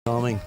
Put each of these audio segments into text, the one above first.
Calming.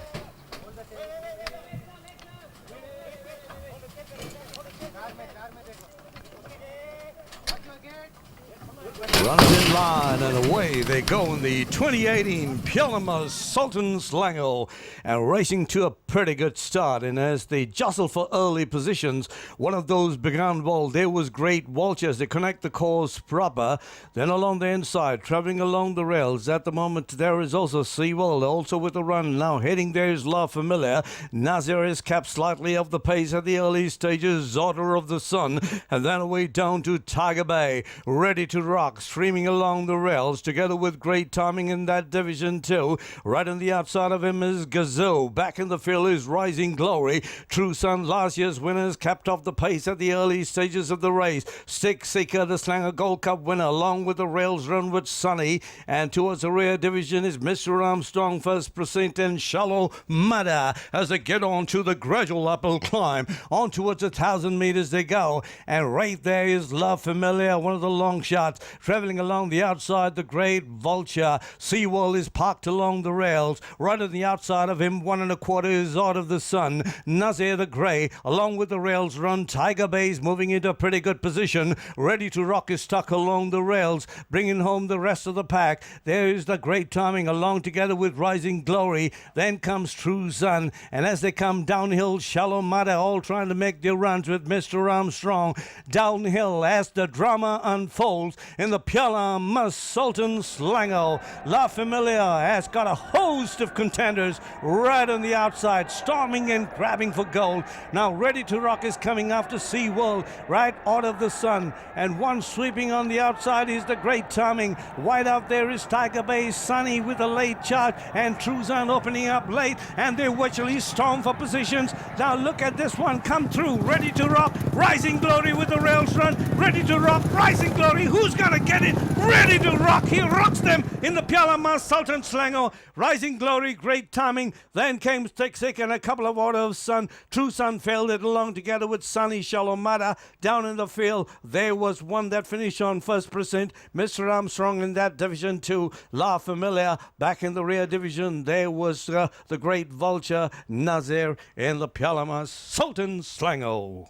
Runners in line and away they go in the 2018 Pyalama Sultan Selangor, and racing to a pretty good start. And as they jostle for early positions, one of those began well. There was Great Vulture. They connect the course proper. Then along the inside, traveling along the rails. At the moment, there is also Seaworld, also with a run. Now heading there is La Familia. Nazir is capped slightly off the pace at the early stages. Order of the Sun, and then away down to Tiger Bay, ready to rock, streaming along the rails, together with great timing in that division too. Right on the outside of him is Gazoo. Back in the field is Rising Glory. True Sun, last year's winners, capped off the pace at the early stages of the race. Stick Seeker, the Selangor Gold Cup winner, along with the rails run with Sunny. And towards the rear division is Mr. Armstrong, First Percent, and Shallow Mudder as they get on to the gradual uphill climb. On towards 1,000 meters they go. And right there is La Familia, one of the long shots. Traveling along the outside, the Great Vulture. Seaworld is parked along the rails. Right on the outside of him, 1 1/4 is Out of the Sun. Nazir the Grey, along with the rails run. Tiger Bay's moving into a pretty good position. Ready to rock is stuck along the rails, bringing home the rest of the pack. There is the great timing along together with Rising Glory. Then comes True Sun. And as they come downhill, Shallow Mudder, all trying to make their runs with Mr. Armstrong. Downhill as the drama unfolds in the Pyalama Sultan Selangor. La Familia has got a host of contenders right on the outside, storming and grabbing for gold. Now Ready to Rock is coming after Seaworld, right Out of the Sun. And one sweeping on the outside is the great timing. Wide out there is Tiger Bay, Sunny with a late charge, and Truzan opening up late, and they virtually storm for positions. Now look at this one come through. Ready to Rock, Rising Glory with the rails run. Ready to Rock, Rising Glory. Who's gonna get it? Ready to Rock. He rocks them in the Pyalama Sultan Selangor. Rising Glory, great timing. Then came Stick Sick and a couple of Order of Sun. True Sun failed it along together with Sunny. Shallow Mudder down in the field. There was one that finished on First Percent. Mr. Armstrong in that division too. La Familia back in the rear division. There was the Great Vulture. Nazir in the Pyalama Sultan Selangor.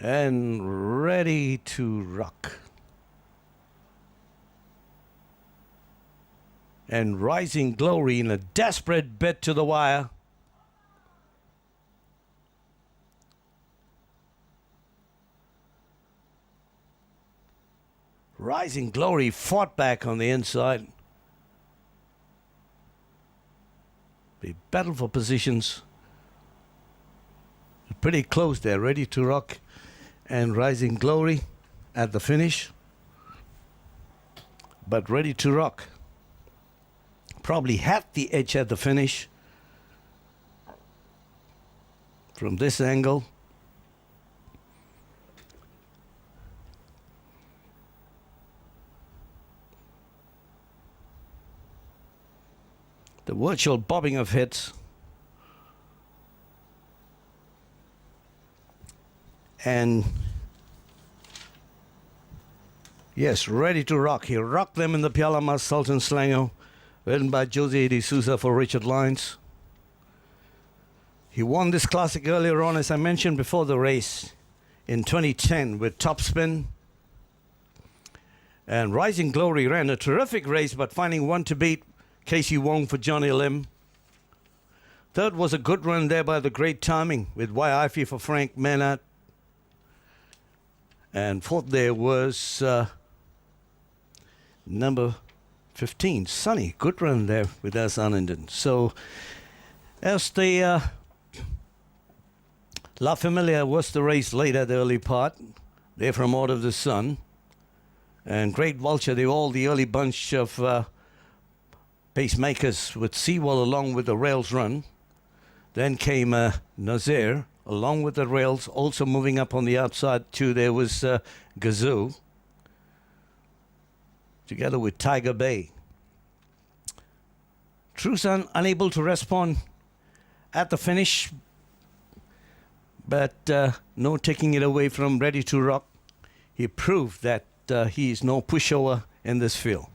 And Ready to Rock. And Rising Glory in a desperate bid to the wire. Rising Glory fought back on the inside. They battled for positions. Pretty close there. Ready to Rock and Rising Glory at the finish. But Ready to Rock probably had the edge at the finish from this angle. The virtual bobbing of hits. And yes, Ready to Rock. He rocked them in the Pyalama Sultan Selangor, written by Jose de Souza for Richard Lyons. He won this classic earlier on, as I mentioned before the race, in 2010 with Topspin. And Rising Glory ran a terrific race, but finding one to beat, Casey Wong for Johnny Lim. Third was a good run there by the great timing with Waiaifi for Frank Menard. And fourth there was number 15, Sunny. Good run there with us Anandan. So as the La Familia was the race late at the early part. They're from Out of the Sun. And Great Vulture, they were all the early bunch of pacemakers with Seawall along with the rails run. Then came Nazir along with the rails, also moving up on the outside too. There was Gazoo together with Tiger Bay. True Sun unable to respond at the finish, but no taking it away from Ready to Rock. he proved that he is no pushover in this field.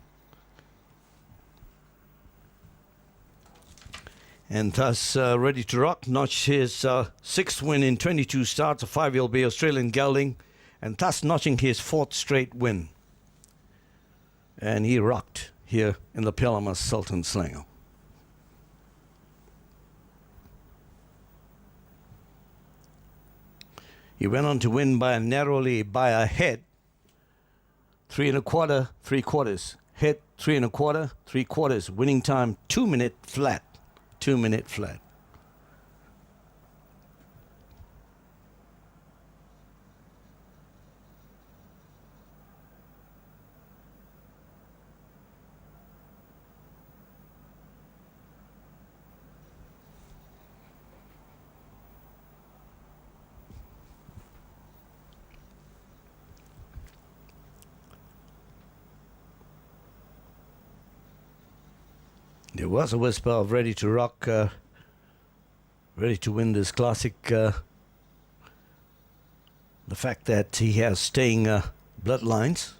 And thus, Ready to Rock notched his sixth win in 22 starts, a 5-year-old Bay Australian gelding, and thus notching his fourth straight win. And he rocked here in the Pialama Sultan Selangor. He went on to win by a narrowly by a head, 3 1/4, 3/4. Head 3 1/4, 3/4. Winning time 2 minute flat. 2 minute flat. There was a whisper of Ready to Rock, ready to win this classic. The fact that he has staying bloodlines.